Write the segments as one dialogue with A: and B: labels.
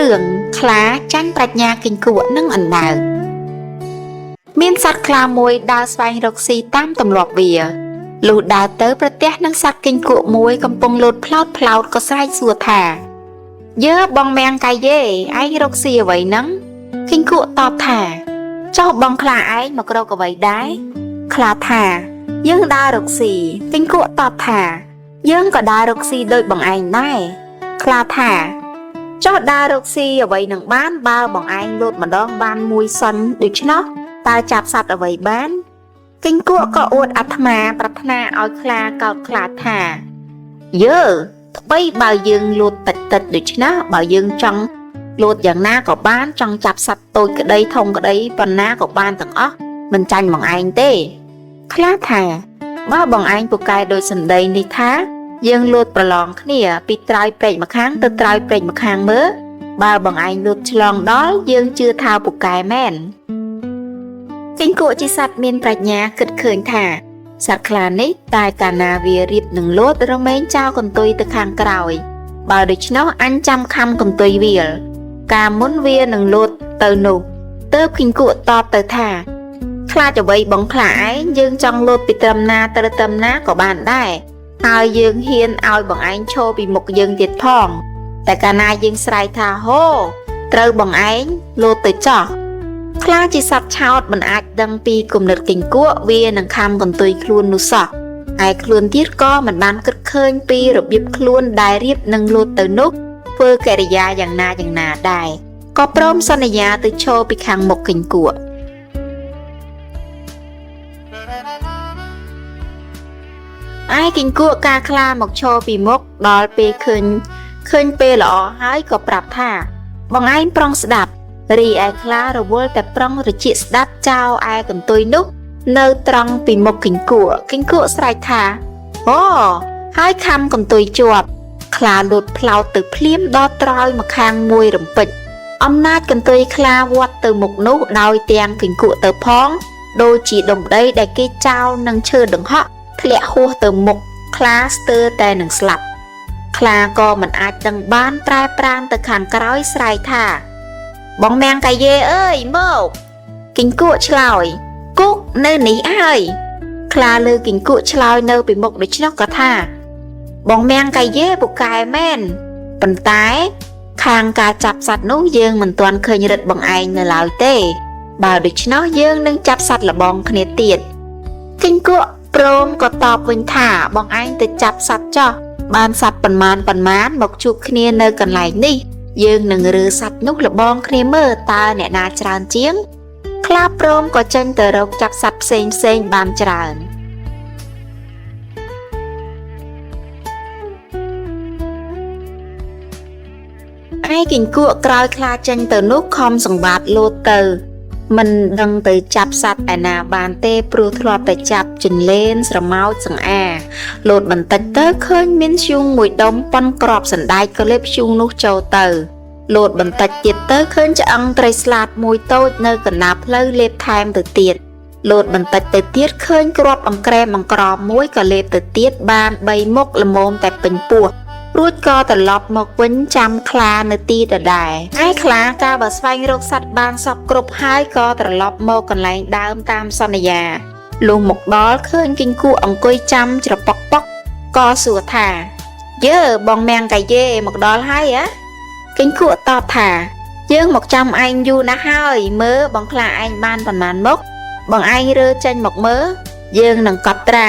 A: រឿងខ្លាចាញ់ប្រាជ្ញាគិញគក់និងអណ្ដើកមានសត្វខ្លាមួយដើរស្វែងរកស៊ីតាមទម្លាប់វាលុះដើរទៅប្រទះនឹងសត្វគិញគក់មួយកំពុងលោតផ្លោតក៏ស្រែកសួរថាយើបងមៀងកាយេឯងរកស៊ីអ្វីហ្នឹងគិញគក់តបថាចុះបងខ្លាឯងមករកអ្វីដែរខ្លាថាយើងដើររកស៊ីគិញគក់តបថាយើងក៏ដើររកស៊ីដូចបងឯងដែរខ្លាថាចុះដើររកស៊ីអ្វីនឹងបានបើបងឯងលោតម្ដងបានមួយសន្នដូច្នោះតើចាប់សត្វអ្វីបានគិញគក់ក៏អួតអាត្មាប្រាថ្នាឲ្យខ្លាកោតខ្លាថាយើថ្មីបើយើងលោតតិចដូច្នោះបើយើងចង់លោតយ៉ាងណាក៏បានចង់ចាប់សត្វតូចក្តីធំក្តីប៉ុណ្ណាក៏បានទាំងអស់មិនចាញ់បងឯងទេខ្លាថាបើបងឯងពូកែដោយសម្ដីនេះថាយើងលោតប្រឡងគ្នាពីត្រើយព្រែកម្ខាងទៅត្រើយព្រែកម្ខាងមើលបើបងឯងលោតឆ្លងដល់យើងជឿថាពូកែមែនគិញគក់ជាសត្វមានប្រាជ្ញាគិតឃើញថាសត្វខ្លានេះតែកាលណាវារៀបនឹងលោតរមែងចោលកន្ទុយទៅខាងក្រោយបើដូច្នោះអញចាំខំកន្ទុយវាលកាលមុនវានឹងលោតទៅនោះទើបគិញគក់តបទៅថាខ្លាចអ្វីបងខ្លាឯងយើងចង់លោតពីត្រឹមណាទៅត្រឹមណាក៏បានដែរហើយយើងហ៊ានឲ្យបងឯងឈរពីមុខយើងទៀតផងតែកាលណាយើងស្រែកថាហូត្រូវបងឯងលោតទៅចោះខ្លាជាសត្វឆោតមិនអាចដឹងពីគំនិតគិញគក់វានឹងខំកន្ទុយខ្លួននោះសោះឯខ្លួនទៀតក៏មិនបានគិតឃើញពីរបៀបខ្លួនដែលរៀបនឹងលោតទៅនោះធ្វើកិរិយាយ៉ាងណាដែរក៏ព្រមសន្យាទៅឈរពីខាងមុខគិញគក់ឯគិញគក់ការខ្លាមកឈរពីមុខដល់ពេលឃើញពេលល្អហើយក៏ប្រាប់ថាបងឯងប្រុងស្ដាប់រីឯខ្លារវល់តែប្រុងរជាស្ដាប់ចោលឯកន្ទុយនោះនៅត្រង់ពីមុខគិញគក់ស្រែកថាអូហើយខំកន្ទុយជាប់ខ្លាលោតផ្លោតទៅភ្លាមដល់ត្រើយម្ខាងមួយរំពេចអំណាចកន្ទុយខ្លាវត្តទៅមុខនោះដោយទាំងគិញគក់ទៅផងដូចជាដុំដីដែលគេចោលនឹងឈើដង្ហក់ធ្លាក់ហួសទៅមុខខ្លាស្ទើរតែនឹងស្លាប់ខ្លាក៏មិនអាចដឹងបានប្រែប្រានទៅខាងក្រោយស្រែកថាបងមៀងកាយេអើយមកគិញគក់ឆ្លើយគុកនៅនេះហើយខ្លាលើគិញគក់ឆ្លើយនៅពីមុខដូច្នោះក៏ថាបងមៀងកាយេពូកែមែនប៉ុន្តែខាងការចាប់សត្វនោះយើងមិនទាន់ឃើញរិទ្ធបងឯងនៅឡើយទេបើដូច្នោះយើងនឹងចាប់សត្វលបងគ្នាទៀតគិញគក់ព្រមក៏តបវិញថាបងឯងទៅចាប់សត្វចោះបានសត្វប៉ុន្មានមកជួបគ្នានៅកន្លែងនេះយើងនឹងរើសត្វនោះលបងគ្នាមើលតើអ្នកណាច្រើនជាងខ្លាព្រមក៏ចេញទៅរកចាប់សត្វផ្សេងបានច្រើនឯគិញគក់ក្រោយខ្លាចេញទៅនោះខំសង្វាតលោតទៅមិនដឹងទៅចាប់សត្វឯណាបានទេព្រោះធ្លាប់តែចាប់ចន្លេនស្រមោចសង្អាលោតបន្តិចទៅឃើញមានធ្យូងមួយដុំប៉ុនក្របសណ្ដែកក៏លេបធ្យូងនោះចូលទៅលោតបន្តិចទៀតទៅឃើញឆ្អឹងត្រីស្លាតមួយតូចនៅកណ្ដាលផ្លូវលេបថែមទៅទៀតលោតបន្តិចទៅទៀតឃើញគ្រាប់អង្ក្រែមអង្ក្រមមួយក៏លេបទៅទៀតបាន3មុខល្មមតែពេញពោះរួចក៏ត្រឡប់មកវិញចាំខ្លានៅទីដដែលឯខ្លាកាលបើស្វែងរកសត្វបានសពគ្រប់ហើយក៏ត្រឡប់មកកន្លែងដើមតាមសន្យាលុះមកដល់ឃើញគិញគក់អង្គុយចាំច្រប៉ុកក៏សួរថាយើបងមៀងកាយេមកដល់ហើយហ៎គិញគក់តបថាយើងមកចាំឯងយូរណាស់ហើយមើលបងខ្លាឯងបានប៉ុន្មានមុខបងឯងរើចេញមកមើលយើងនឹងកត់ត្រា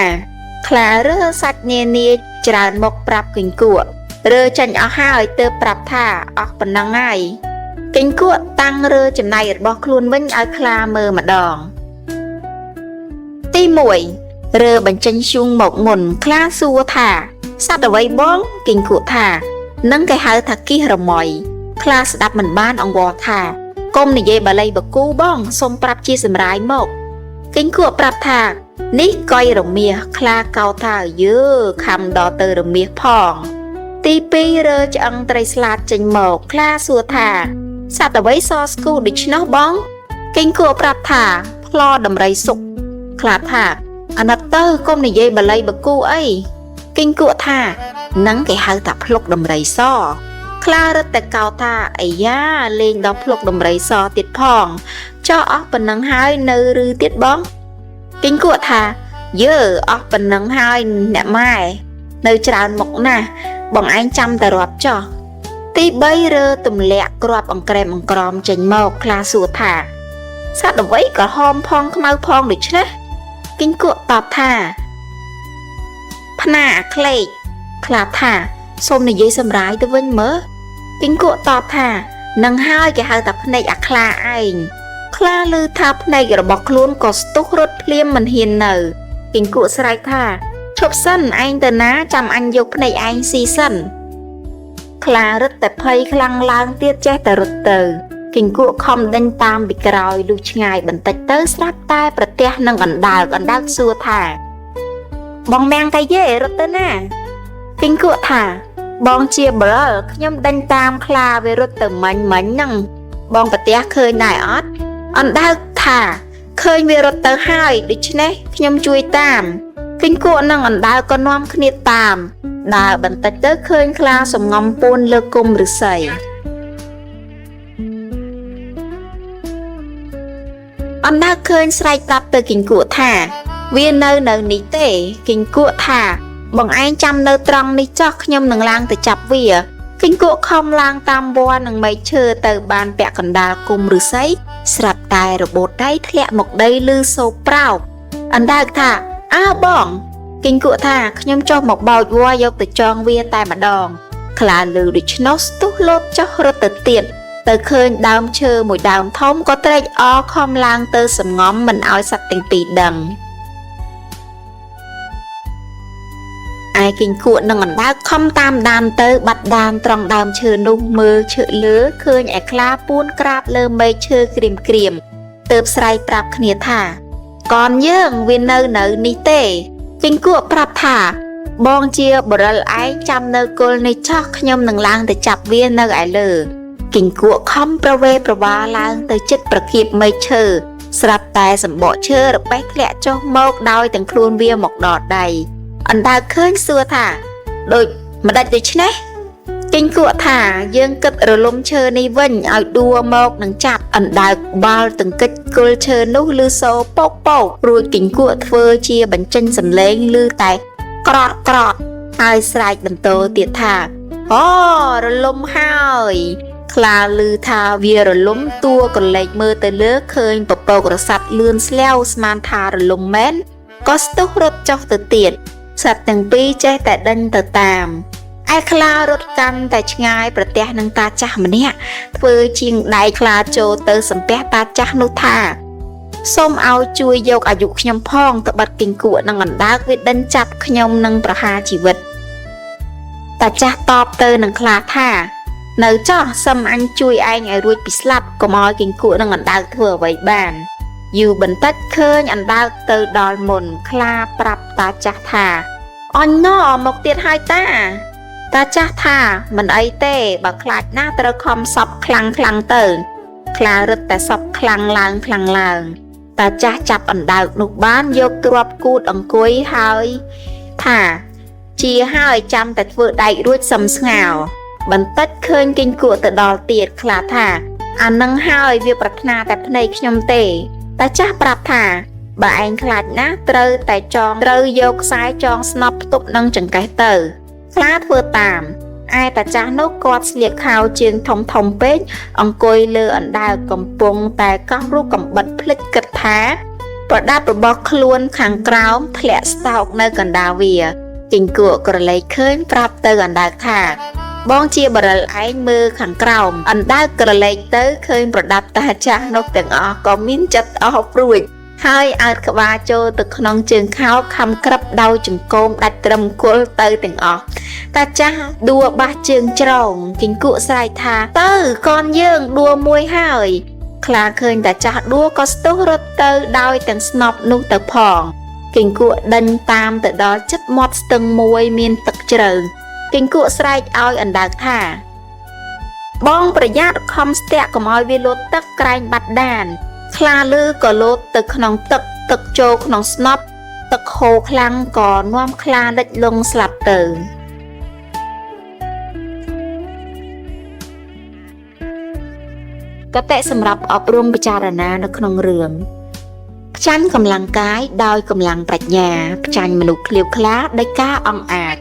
A: ខ្លារើសាច់នានាច្រើនមុខប្រាប់គិញគក់រើចេញអស់ហើយទើបប្រាប់ថាអស់ប៉ុណ្ណឹងហើយគិញគក់តាំងរើចំណៃរបស់ខ្លួនវិញឲ្យខ្លាមើលម្ដងទី1រើបញ្ចេញធ្យូងមកមុនខ្លាសួរថាសត្វអ្វីបងគិញគក់ថានឹងគេហៅថាគិះរមុយខ្លាស្ដាប់មិនបានអង្វរថាកុំនិយាយបាលីបកូបងសុំប្រាប់ជាសម្រាយមកគិញគក់ប្រាប់ថានេះកុយរមាសខ្លាកោតថាយើខំដល់ទៅរមាសផងទី2រើឆ្អឹងត្រីស្លាតចេញមកខ្លាសួរថាសត្វអ្វីសស្គូដូច្នោះបងគិញគក់ប្រាប់ថាផ្លដំរីសុកខ្លាថាអាណិតទៅកុំនិយាយបាលីបកូអីគិញគក់ថានឹងគេហៅថាភ្លុកដំរីស ខ្លារត់តែកោតថាអាយ៉ាលេងដល់ភ្លុកដំរីសទៀតផងចោះអស់ប៉ុណ្ណឹងហើយនៅឬទៀតបងគិញគក់ថាយើអស់ប៉ុណ្ណឹងហើយអ្នកម៉ែនៅច្រើនមុខណាស់បងឯងចាំតែរាប់ចោះទី3រើទម្លាក់គ្រាប់អង្ក្រែមអង្ក្រមចេញមកខ្លាសួរថាសត្វអ្វីក្រហមផងខ្មៅផងដូច្នេះគិញគក់តបថាផ្នាអាក្លេកខ្លាថាសូមនិយាយសម្រាយទៅវិញមើលគិញគក់តបថានឹងហើយគេហៅថាភ្នែកអាខ្លាឯងខ្លាឮថាភ្នែករបស់ខ្លួនក៏ស្ទុះរត់ភ្លាមមិនហ៊ាននៅគិញគក់ស្រែកថាឈប់សិនឯងទៅណាចាំអញយកភ្នែកឯងស៊ីសិនខ្លារត់តែភ័យខ្លាំងឡើងទៀតចេះតែរត់ទៅគិញគក់ខំដេញតាមពីក្រោយលុះឆ្ងាយបន្តិចទៅស្រាប់តែប្រទះនឹងអណ្ដើកសួរថាបងមាំងកាយេរត់ទៅណាគិញគក់ថាបងជាបរិលខ្ញុំដេញតាមខ្លាវារត់ទៅមាញ់ហ្នឹងបងប្រទះឃើញដែរអត់អណ្ដើកថាឃើញវារត់ទៅហើយដូច្នេះខ្ញុំជួយតាមគិញគក់នឹងអណ្ដើកក៏នាំគ្នាតាមដើរបន្តិចទៅឃើញខ្លាសំងំពួនលើគុម្ពឫស្សីអណ្ដើកឃើញស្រែកប្រាប់ទៅគិញគក់ថាវានៅនេះទេគិញគក់ថាបងឯងចាំនៅត្រង់នេះចោះខ្ញុំនឹងឡើងទៅចាប់វាគិញគក់ខំឡើងតាមវល្លិនឹងមែកឈើទៅបានពាក់កណ្ដាលគុម្ពឫស្សីស្រាប់តែរបូតដៃធ្លាក់មកដីឮសូរប្រោកអណ្ដើកថាអើបងគិញគក់ថាខ្ញុំចុះមកបោចវល្លិយកទៅចងវាតែម្ដងខ្លាឮដូច្នោះស្ទុះលោតចុះរត់ទៅទៀតទៅឃើញដើមឈើមួយដើមធំក៏ត្រេកអរខំឡើងទៅសំងំមិនឲ្យសត្វទាំងពីរដឹងឯគិញគក់នឹងអណ្ដើកខំតាមដានទៅបាត់ដានត្រង់ដើមឈើនោះមើលឈើលើឃើញឯខ្លាពួនក្រាបលើមែកឈើក្រៀមទើបស្រែកប្រាប់គ្នាថាកនយើងវានៅនេះទេគិញគក់ប្រាប់ថាបងជាបរិលឯងចាំនៅគល់នេះចោះខ្ញុំនឹងឡើងទៅចាប់វានៅឯលើគិញគក់ខំប្រវេប្រវាឡើងទៅជិតប្រគៀបមែកឈើស្រាប់តែសម្បកឈើរបេះធ្លាក់ចុះមកដោយទាំងខ្លួនវាមកដល់ដៃអណ្ដើកឃើញសួរថាដូចមិនដាច់ដូច្នេះគិញគក់ថាយើងគិតរលំឈើនេះវិញឲ្យដួមកនឹងចាប់អណ្ដើកបាល់ទង្គិចគល់ឈើនោះឮសូរប៉ោករួចគិញគក់ធ្វើជាបញ្ចេញសំឡេងឮតែក្រត់ហើយស្រែកបន្តទៀតថាអូរលំហើយខ្លាឮថាវារលំតួក៏លេចមើលទៅលើឃើញពពករស័ព្ទលឿនស្លាវស្មានថារលំមែនក៏ស្ទុះរត់ចុះទៅទៀតសត្វទាំងពីរចេះតែដេញទៅតាមឯខ្លារត់កាន់តែឆ្ងាយប្រទះនឹងតាចាស់ម្នាក់ធ្វើជាងដៃខ្លាចូលទៅសំពះតាចាស់នោះថាសូមឲ្យជួយយកអាយុខ្ញុំផងទៅបាត់គិញគក់នឹងអណ្ដើកវាដេញចាប់ខ្ញុំនឹងប្រហារជីវិតតាចាស់តបទៅនឹងខ្លាថានៅចោះសឹមអញជួយឯងឲ្យរួចពីស្លាប់កុំឲ្យគិញគក់នឹងអណ្ដើកធ្វើអ្វីបានយូរបន្តិចឃើញអណ្ដើកទៅដល់មុនខ្លាប្រាប់តាចាស់ថាអញណោមកទៀតហើយតាចាស់ថាមិនអីទេបើខ្លាចណាស់ត្រូវខំសពខ្លាំងទៅខ្លារត់តែសពខ្លាំងឡើងតាចាស់ចាប់អណ្ដើកនោះបានយកទ្រាប់គូតអង្គុយហើយថាជាហើយចាំតែធ្វើដែករួចសឹមស្ងោបន្តិចឃើញគិញគក់ទៅដល់ទៀតខ្លាថាអានឹងហើយវាប្រាថ្នាតែភ្នែកខ្ញុំទេតាចាស់ប្រាប់ថាបើឯងខ្លាចណាស់ត្រូវតែត្រូវយកខ្សែចងស្នប់ផ្ទប់នឹងចង្កេះទៅខ្លាធ្វើតាមឯតាចាស់នោះគាត់ស្លៀកខោជើងធំពេកអង្គុយលើអណ្ដើកកំពុងតែកោះរូបកំបិតភ្លេចគិតថាប្រដាប់របស់ខ្លួនខាងក្រោមធ្លាក់ស្តោកនៅកណ្ដាលវាគិញគក់ក្រឡេកឃើញប្រាប់ទៅអណ្ដើកថាបងជាបរិលឯងមើលខាងក្រោមអណ្ដើកក្រឡេកទៅឃើញប្រដាប់តាចាស់នោះទាំងអស់ក៏មានចិត្តអស់ព្រួយហើយអើតក្បាលចូលទៅក្នុងជើងខោខំក្រឹបដោយចង្គោមដាច់ត្រឹមគល់ទៅទាំងអស់តាចាស់ដួលបាសជើងច្រងគិញគក់ស្រែកថាទៅកនយើងដួលមួយហើយខ្លាឃើញតាចាស់ដួលក៏ស្ទុះរត់ទៅដោយទាំងស្នប់នោះទៅផងគិញគក់ដេញតាមទៅដល់ជិតមាត់ស្ទឹងមួយមានទឹកជ្រៅគិញគក់ស្រែកឲ្យអណ្ដើកថាបងប្រយ័ត្នខំស្ទាក់កុំឲ្យវាលោតទឹកក្រែងបាត់ដានខ្លាលឺក៏លោតទៅក្នុងទឹកចូលក្នុងស្នប់ទឹកហូរខ្លាំងក៏នាំខ្លាលិចលង់ស្លាប់ទៅ កតេសម្រាប់អប់រំពិចារណានៅក្នុងរឿងខ្ចាញ់កម្លាំងកាយដោយកម្លាំងប្រាជ្ញាខ្ចាញ់មនុស្សឃ្លាវខ្លាដោយការអង់អាច